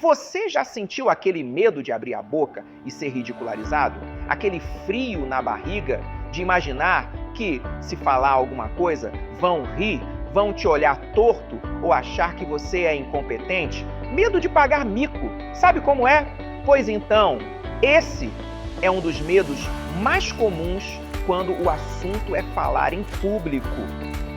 Você já sentiu aquele medo de abrir a boca e ser ridicularizado? Aquele frio na barriga de imaginar que, se falar alguma coisa, vão rir, vão te olhar torto ou achar que você é incompetente? Medo de pagar mico. Sabe como é? Pois então, esse é um dos medos mais comuns quando o assunto é falar em público.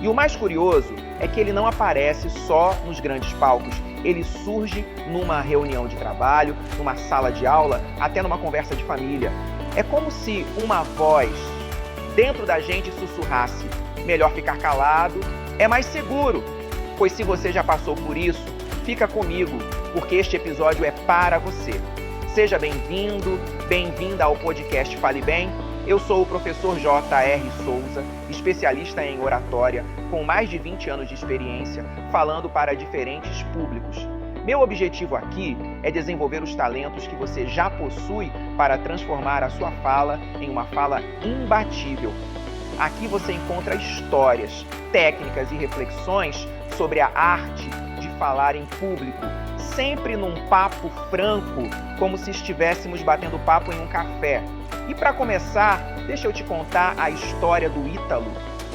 E o mais curioso é que ele não aparece só nos grandes palcos. Ele surge numa reunião de trabalho, numa sala de aula, até numa conversa de família. É como se uma voz dentro da gente sussurrasse: melhor ficar calado, é mais seguro. Pois se você já passou por isso, fica comigo, porque este episódio é para você. Seja bem-vindo, bem-vinda ao podcast Fale Bem. Eu sou o professor J.R. Souza, especialista em oratória, com mais de 20 anos de experiência, falando para diferentes públicos. Meu objetivo aqui é desenvolver os talentos que você já possui para transformar a sua fala em uma fala imbatível. Aqui você encontra histórias, técnicas e reflexões sobre a arte de falar em público, sempre num papo franco, como se estivéssemos batendo papo em um café. E para começar, deixa eu te contar a história do Ítalo.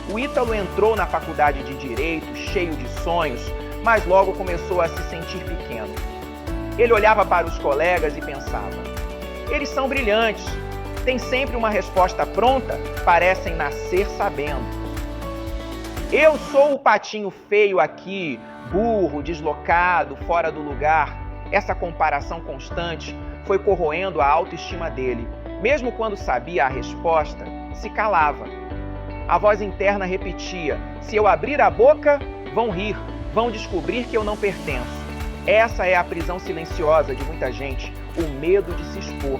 O Ítalo entrou na faculdade de Direito cheio de sonhos, mas logo começou a se sentir pequeno. Ele olhava para os colegas e pensava: eles são brilhantes, têm sempre uma resposta pronta, parecem nascer sabendo. Eu sou o patinho feio aqui, burro, deslocado, fora do lugar. Essa comparação constante foi corroendo a autoestima dele. Mesmo quando sabia a resposta, se calava. A voz interna repetia: se eu abrir a boca, vão rir, vão descobrir que eu não pertenço. Essa é a prisão silenciosa de muita gente, o medo de se expor.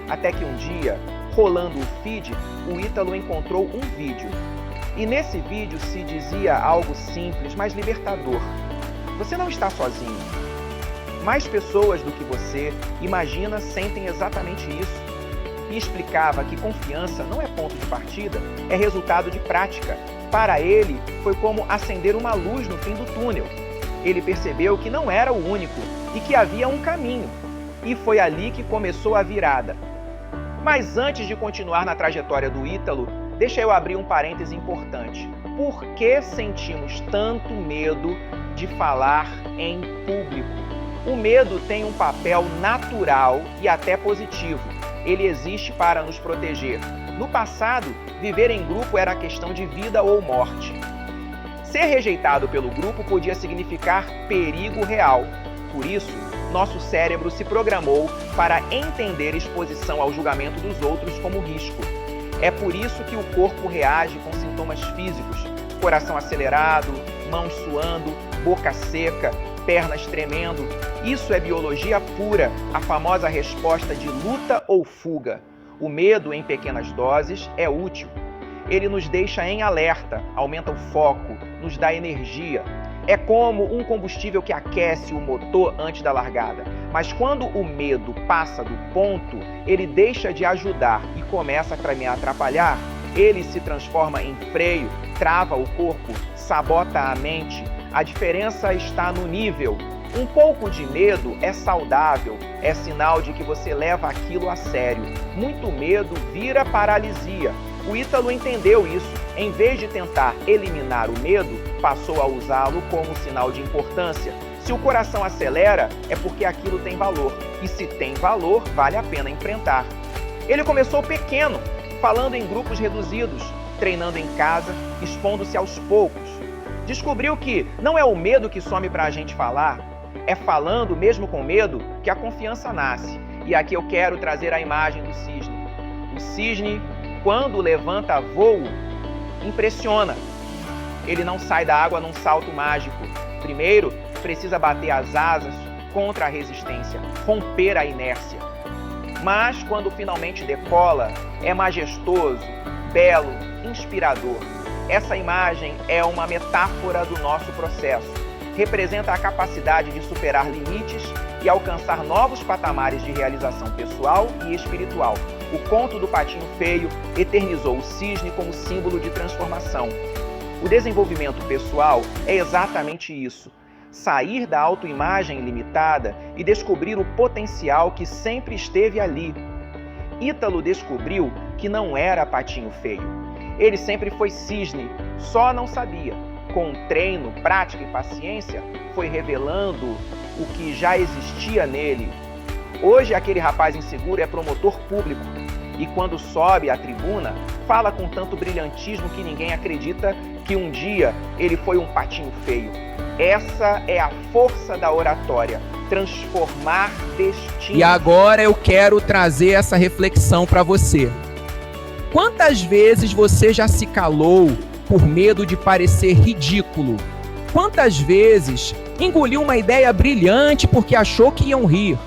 Até que um dia, rolando o feed, o Ítalo encontrou um vídeo. E nesse vídeo se dizia algo simples, mas libertador. Você não está sozinho. Mais pessoas do que você imagina sentem exatamente isso. E explicava que confiança não é ponto de partida, é resultado de prática. Para ele, foi como acender uma luz no fim do túnel. Ele percebeu que não era o único e que havia um caminho. E foi ali que começou a virada. Mas antes de continuar na trajetória do Ítalo, deixa eu abrir um parêntese importante. Por que sentimos tanto medo de falar em público? O medo tem um papel natural e até positivo. Ele existe para nos proteger. No passado, viver em grupo era questão de vida ou morte. Ser rejeitado pelo grupo podia significar perigo real. Por isso, nosso cérebro se programou para entender exposição ao julgamento dos outros como risco. É por isso que o corpo reage com sintomas físicos: coração acelerado, mãos suando, boca seca, pernas tremendo. Isso é biologia pura, a famosa resposta de luta ou fuga. O medo, em pequenas doses, é útil. Ele nos deixa em alerta, aumenta o foco, nos dá energia. É como um combustível que aquece o motor antes da largada. Mas quando o medo passa do ponto, ele deixa de ajudar e começa a me atrapalhar. Ele se transforma em freio, trava o corpo, sabota a mente. A diferença está no nível. Um pouco de medo é saudável, é sinal de que você leva aquilo a sério. Muito medo vira paralisia. O Ítalo entendeu isso. Em vez de tentar eliminar o medo, passou a usá-lo como sinal de importância. Se o coração acelera, é porque aquilo tem valor. E se tem valor, vale a pena enfrentar. Ele começou pequeno, falando em grupos reduzidos, treinando em casa, expondo-se aos poucos. Descobriu que não é o medo que some para a gente falar, é falando mesmo com medo que a confiança nasce. E aqui eu quero trazer a imagem do cisne. O cisne, quando levanta voo, impressiona. Ele não sai da água num salto mágico. Primeiro, precisa bater as asas contra a resistência, romper a inércia. Mas quando finalmente decola, é majestoso, belo, inspirador. Essa imagem é uma metáfora do nosso processo. Representa a capacidade de superar limites e alcançar novos patamares de realização pessoal e espiritual. O conto do patinho feio eternizou o cisne como símbolo de transformação. O desenvolvimento pessoal é exatamente isso. sair da autoimagem limitada e descobrir o potencial que sempre esteve ali. Ítalo descobriu que não era patinho feio. Ele sempre foi cisne, só não sabia. Com treino, prática e paciência, foi revelando o que já existia nele. Hoje, aquele rapaz inseguro é promotor público e, quando sobe à tribuna, fala com tanto brilhantismo que ninguém acredita que um dia ele foi um patinho feio. Essa é a força da oratória, transformar destino. E agora eu quero trazer essa reflexão para você. Quantas vezes você já se calou por medo de parecer ridículo? Quantas vezes engoliu uma ideia brilhante porque achou que iam rir?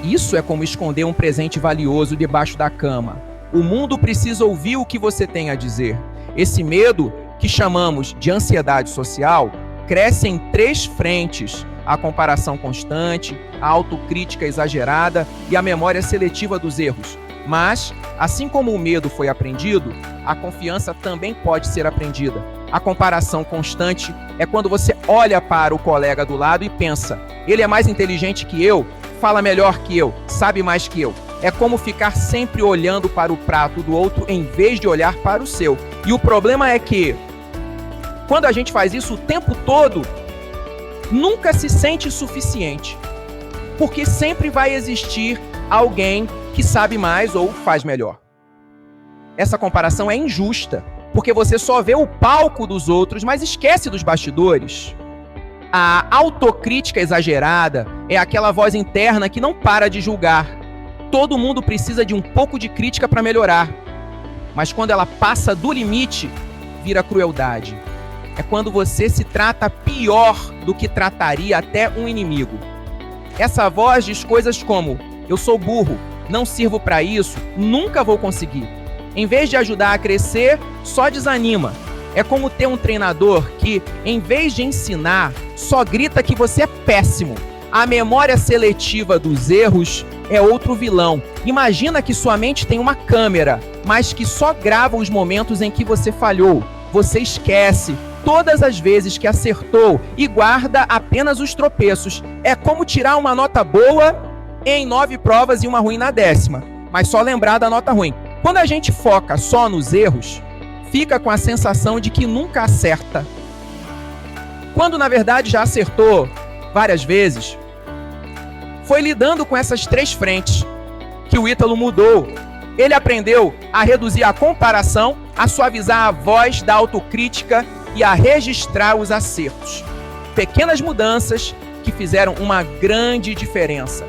Isso é como esconder um presente valioso debaixo da cama. O mundo precisa ouvir o que você tem a dizer. Esse medo, que chamamos de ansiedade social, cresce em 3 frentes: a comparação constante, a autocrítica exagerada e a memória seletiva dos erros. Mas, assim como o medo foi aprendido, a confiança também pode ser aprendida. A comparação constante é quando você olha para o colega do lado e pensa: ele é mais inteligente que eu, fala melhor que eu, sabe mais que eu. É como ficar sempre olhando para o prato do outro em vez de olhar para o seu. E o problema é que, quando a gente faz isso o tempo todo, nunca se sente suficiente. Porque sempre vai existir alguém que sabe mais ou faz melhor. Essa comparação é injusta, porque você só vê o palco dos outros, mas esquece dos bastidores. A autocrítica exagerada é aquela voz interna que não para de julgar. Todo mundo precisa de um pouco de crítica para melhorar. Mas quando ela passa do limite, vira crueldade. É quando você se trata pior do que trataria até um inimigo. Essa voz diz coisas como: eu sou burro, não sirvo para isso, nunca vou conseguir. Em vez de ajudar a crescer, só desanima. É como ter um treinador que, em vez de ensinar, só grita que você é péssimo. A memória seletiva dos erros é outro vilão. Imagina que sua mente tem uma câmera, mas que só grava os momentos em que você falhou. Você esquece todas as vezes que acertou e guarda apenas os tropeços. É como tirar uma nota boa em 9 provas e uma ruim na 10ª, mas só lembrar da nota ruim. Quando a gente foca só nos erros, fica com a sensação de que nunca acerta. Quando na verdade já acertou várias vezes. Foi lidando com essas 3 frentes que o Ítalo mudou. Ele aprendeu a reduzir a comparação, a suavizar a voz da autocrítica e a registrar os acertos. Pequenas mudanças que fizeram uma grande diferença.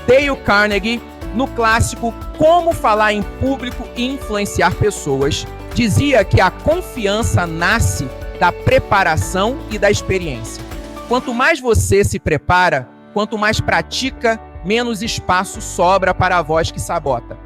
Dale Carnegie, no clássico Como Falar em Público e Influenciar Pessoas, dizia que a confiança nasce da preparação e da experiência. Quanto mais você se prepara, quanto mais pratica, menos espaço sobra para a voz que sabota.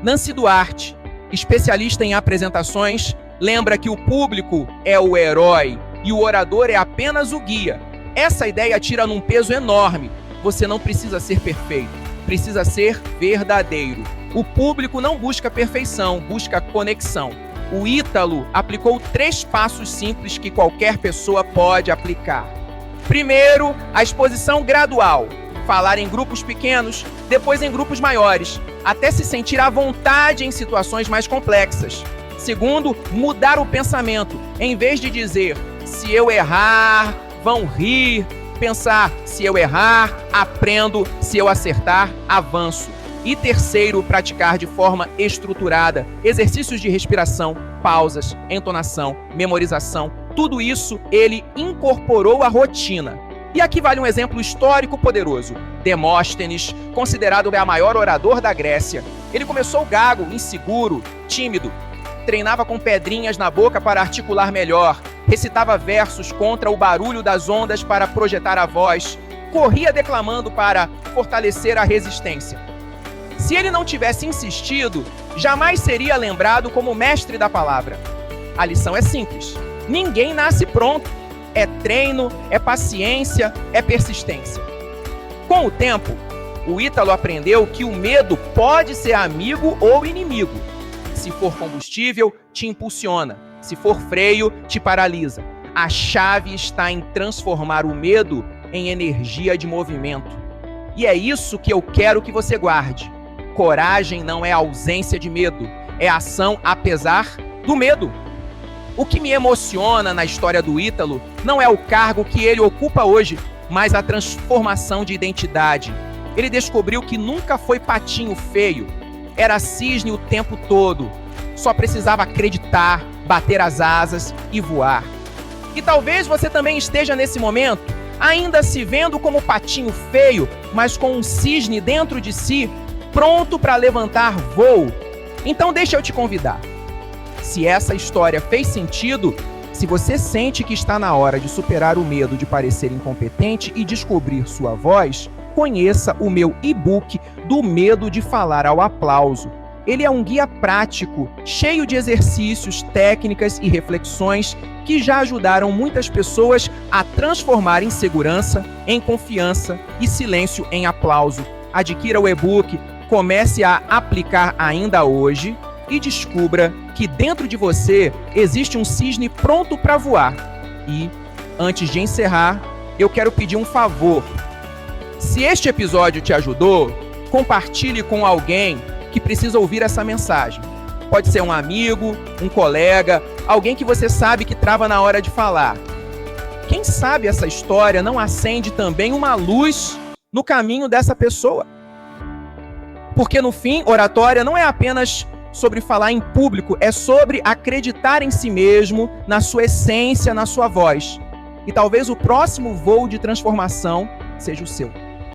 Nancy Duarte, especialista em apresentações, lembra que o público é o herói e o orador é apenas o guia. Essa ideia tira num peso enorme. Você não precisa ser perfeito, precisa ser verdadeiro. O público não busca perfeição, busca conexão. O Ítalo aplicou 3 passos simples que qualquer pessoa pode aplicar. Primeiro, a exposição gradual. Falar em grupos pequenos, depois em grupos maiores, até se sentir à vontade em situações mais complexas. Segundo, mudar o pensamento. Em vez de dizer, se eu errar, vão rir, pensar, se eu errar, aprendo, se eu acertar, avanço. E terceiro, praticar de forma estruturada, exercícios de respiração, pausas, entonação, memorização. Tudo isso ele incorporou à rotina. E aqui vale um exemplo histórico poderoso. Demóstenes, considerado o maior orador da Grécia. Ele começou gago, inseguro, tímido. Treinava com pedrinhas na boca para articular melhor. Recitava versos contra o barulho das ondas para projetar a voz. Corria declamando para fortalecer a resistência. Se ele não tivesse insistido, jamais seria lembrado como mestre da palavra. A lição é simples. Ninguém nasce pronto. É treino, é paciência, é persistência. Com o tempo, o Ítalo aprendeu que o medo pode ser amigo ou inimigo. Se for combustível, te impulsiona. Se for freio, te paralisa. A chave está em transformar o medo em energia de movimento. E é isso que eu quero que você guarde. Coragem não é ausência de medo, é ação apesar do medo. O que me emociona na história do Ítalo não é o cargo que ele ocupa hoje, mas a transformação de identidade. Ele descobriu que nunca foi patinho feio, era cisne o tempo todo. Só precisava acreditar, bater as asas e voar. E talvez você também esteja nesse momento, ainda se vendo como patinho feio, mas com um cisne dentro de si, pronto para levantar voo. Então deixa eu te convidar. Se essa história fez sentido, se você sente que está na hora de superar o medo de parecer incompetente e descobrir sua voz, conheça o meu e-book do medo de falar ao aplauso. Ele é um guia prático, cheio de exercícios, técnicas e reflexões que já ajudaram muitas pessoas a transformar insegurança em confiança e silêncio em aplauso. Adquira o e-book, comece a aplicar ainda hoje e descubra que dentro de você existe um cisne pronto para voar. E, antes de encerrar, eu quero pedir um favor. Se este episódio te ajudou, compartilhe com alguém que precisa ouvir essa mensagem. Pode ser um amigo, um colega, alguém que você sabe que trava na hora de falar. Quem sabe essa história não acende também uma luz no caminho dessa pessoa? Porque no fim, oratória não é apenas sobre falar em público, é sobre acreditar em si mesmo, na sua essência, na sua voz. E talvez o próximo voo de transformação seja o seu.